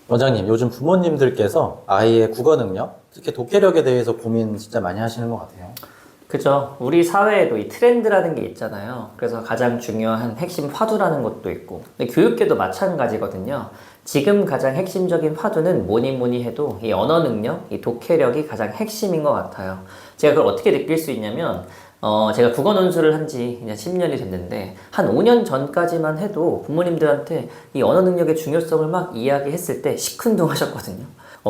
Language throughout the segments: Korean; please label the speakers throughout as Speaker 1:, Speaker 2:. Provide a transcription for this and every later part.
Speaker 1: 원장님, 요즘 부모님들께서 아이의 국어 능력, 특히 독해력에 대해서 고민 진짜 많이 하시는 것 같아요.
Speaker 2: 그죠. 우리 사회에도 이 트렌드라는 게 있잖아요. 그래서 가장 중요한 핵심 화두라는 것도 있고, 근데 교육계도 마찬가지거든요. 지금 가장 핵심적인 화두는 뭐니 해도 이 언어 능력, 이 독해력이 가장 핵심인 것 같아요. 제가 그걸 어떻게 느낄 수 있냐면, 제가 국어 논술을 한 지 이제 10년이 됐는데, 한 5년 전까지만 해도 부모님들한테 이 언어 능력의 중요성을 막 이야기했을 때 시큰둥 하셨거든요.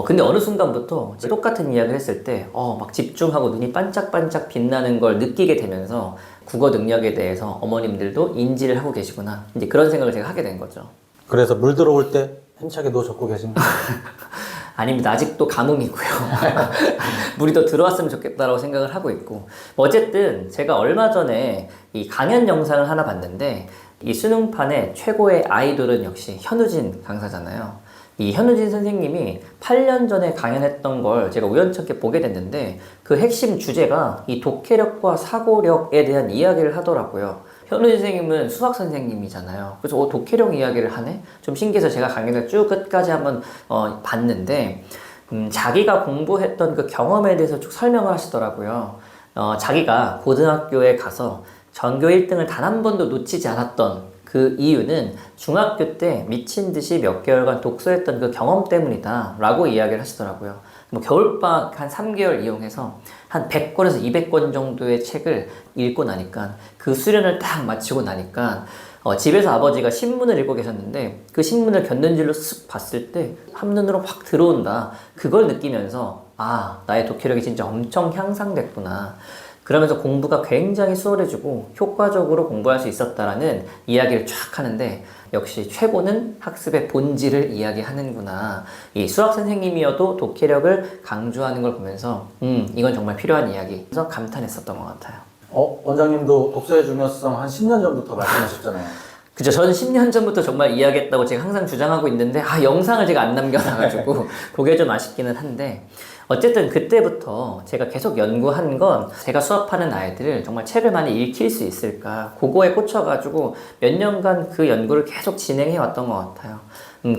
Speaker 2: 근데 어느 순간부터 똑같은 이야기를 했을 때, 막 집중하고 눈이 반짝반짝 빛나는 걸 느끼게 되면서 국어 능력에 대해서 어머님들도 인지를 하고 계시구나. 이제 그런 생각을 제가 하게 된 거죠.
Speaker 1: 그래서 물 들어올 때 힘차게 노 적고 계신가요?
Speaker 2: 아닙니다. 아직도 가뭄이고요. 물이 더 들어왔으면 좋겠다라고 생각을 하고 있고. 어쨌든 제가 얼마 전에 이 강연 영상을 하나 봤는데, 이 수능판의 최고의 아이돌은 역시 현우진 강사잖아요. 이 현우진 선생님이 8년 전에 강연했던 걸 제가 우연찮게 보게 됐는데, 그 핵심 주제가 이 독해력과 사고력에 대한 이야기를 하더라고요. 현우진 선생님은 수학 선생님이잖아요. 그래서 독해력 이야기를 하네? 좀 신기해서 제가 강연을 쭉 끝까지 한번 봤는데, 자기가 공부했던 그 경험에 대해서 쭉 설명을 하시더라고요. 자기가 고등학교에 가서 전교 1등을 단 한 번도 놓치지 않았던 그 이유는 중학교 때 미친 듯이 몇 개월간 독서했던 그 경험 때문이다 라고 이야기를 하시더라고요. 뭐 겨울방학 한 3개월 이용해서 한 100권에서 200권 정도의 책을 읽고 나니까, 그 수련을 딱 마치고 나니까 집에서 아버지가 신문을 읽고 계셨는데 그 신문을 곁눈질로 쓱 봤을 때 한눈으로 확 들어온다. 그걸 느끼면서 나의 독해력이 진짜 엄청 향상됐구나. 그러면서 공부가 굉장히 수월해지고 효과적으로 공부할 수 있었다라는 이야기를 쫙 하는데, 역시 최고는 학습의 본질을 이야기하는구나. 이 수학 선생님이어도 독해력을 강조하는 걸 보면서 이건 정말 필요한 이야기. 그래서 감탄했었던 것 같아요.
Speaker 1: 원장님도 독서의 중요성 한 10년 전부터 말씀하셨잖아요.
Speaker 2: 그죠. 저는 10년 전부터 정말 이야기했다고 제가 항상 주장하고 있는데, 영상을 제가 안 남겨놔가지고 그게 좀 아쉽기는 한데, 어쨌든 그때부터 제가 계속 연구한 건, 제가 수업하는 아이들을 정말 책을 많이 읽힐 수 있을까, 그거에 꽂혀가지고 몇 년간 그 연구를 계속 진행해 왔던 것 같아요.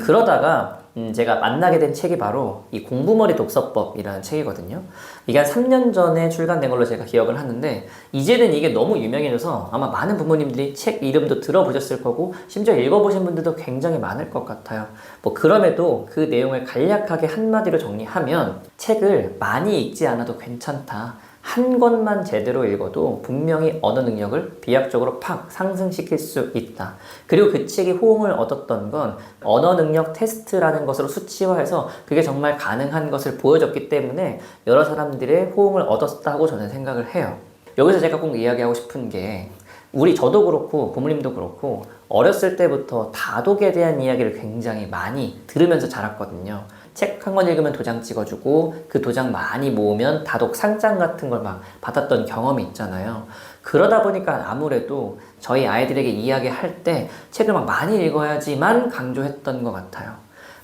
Speaker 2: 그러다가 제가 만나게 된 책이 바로 이 공부머리 독서법이라는 책이거든요. 이게 한 3년 전에 출간된 걸로 제가 기억을 하는데, 이제는 이게 너무 유명해져서 아마 많은 부모님들이 책 이름도 들어보셨을 거고, 심지어 읽어보신 분들도 굉장히 많을 것 같아요. 그럼에도 그 내용을 간략하게 한마디로 정리하면, 책을 많이 읽지 않아도 괜찮다. 한 권만 제대로 읽어도 분명히 언어 능력을 비약적으로 팍 상승시킬 수 있다. 그리고 그 책이 호응을 얻었던 건 언어 능력 테스트라는 것으로 수치화해서 그게 정말 가능한 것을 보여줬기 때문에 여러 사람들의 호응을 얻었다고 저는 생각을 해요. 여기서 제가 꼭 이야기하고 싶은 게, 저도 그렇고 부모님도 그렇고 어렸을 때부터 다독에 대한 이야기를 굉장히 많이 들으면서 자랐거든요. 책 한 권 읽으면 도장 찍어주고, 그 도장 많이 모으면 다독 상장 같은 걸 막 받았던 경험이 있잖아요. 그러다 보니까 아무래도 저희 아이들에게 이야기할 때 책을 막 많이 읽어야지만 강조했던 것 같아요.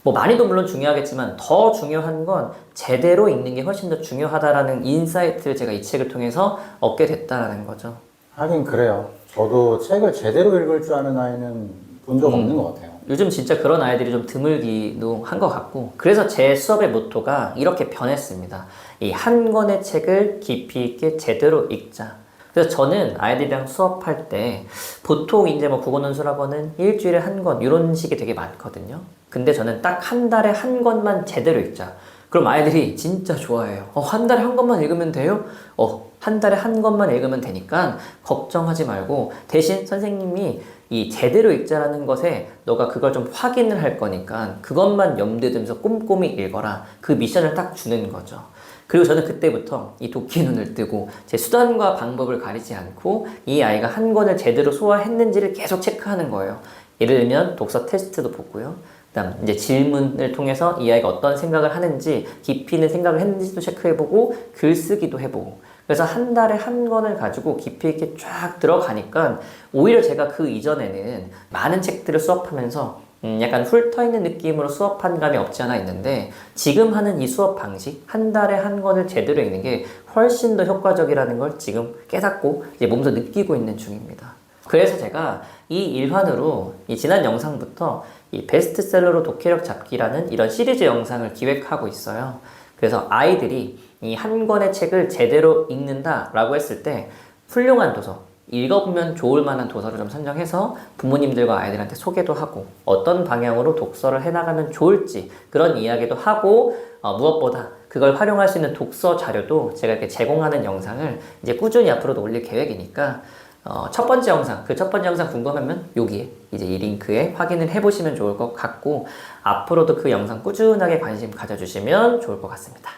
Speaker 2: 많이도 물론 중요하겠지만 더 중요한 건 제대로 읽는 게 훨씬 더 중요하다라는 인사이트를 제가 이 책을 통해서 얻게 됐다라는 거죠.
Speaker 1: 하긴 그래요. 저도 책을 제대로 읽을 줄 아는 아이는 본 적 없는 것 같아요.
Speaker 2: 요즘 진짜 그런 아이들이 좀 드물기도 한 것 같고, 그래서 제 수업의 모토가 이렇게 변했습니다. 이 한 권의 책을 깊이 있게 제대로 읽자. 그래서 저는 아이들이랑 수업할 때 보통 이제 국어 논술학원은 일주일에 한 권 이런 식이 되게 많거든요. 근데 저는 딱 한 달에 한 권만 제대로 읽자. 그럼 아이들이 진짜 좋아해요. 한 달에 한 권만 읽으면 돼요? 한 달에 한 권만 읽으면 되니까 걱정하지 말고, 대신 선생님이 이 제대로 읽자라는 것에 너가 그걸 좀 확인을 할 거니까 그것만 염두에 두면서 꼼꼼히 읽어라. 그 미션을 딱 주는 거죠. 그리고 저는 그때부터 이 도끼 눈을 뜨고 제 수단과 방법을 가리지 않고 이 아이가 한 권을 제대로 소화했는지를 계속 체크하는 거예요. 예를 들면 독서 테스트도 보고요. 그다음 이제 질문을 통해서 이 아이가 어떤 생각을 하는지, 깊이 있는 생각을 했는지도 체크해보고, 글쓰기도 해보고. 그래서 한 달에 한 권을 가지고 깊이 있게 쫙 들어가니까, 오히려 제가 그 이전에는 많은 책들을 수업하면서 약간 훑어있는 느낌으로 수업한 감이 없지 않아 있는데, 지금 하는 이 수업 방식, 한 달에 한 권을 제대로 읽는 게 훨씬 더 효과적이라는 걸 지금 깨닫고 이제 몸소 느끼고 있는 중입니다. 그래서 제가 이 일환으로 이 지난 영상부터 이 베스트셀러로 독해력 잡기라는 이런 시리즈 영상을 기획하고 있어요. 그래서 아이들이 이 한 권의 책을 제대로 읽는다라고 했을 때 훌륭한 도서, 읽어보면 좋을 만한 도서를 좀 선정해서 부모님들과 아이들한테 소개도 하고 어떤 방향으로 독서를 해나가면 좋을지 그런 이야기도 하고 무엇보다 그걸 활용할 수 있는 독서 자료도 제가 이렇게 제공하는 영상을 이제 꾸준히 앞으로도 올릴 계획이니까 첫 번째 영상, 그 첫 번째 영상 궁금하면 여기에 이제 이 링크에 확인을 해보시면 좋을 것 같고 앞으로도 그 영상 꾸준하게 관심 가져주시면 좋을 것 같습니다.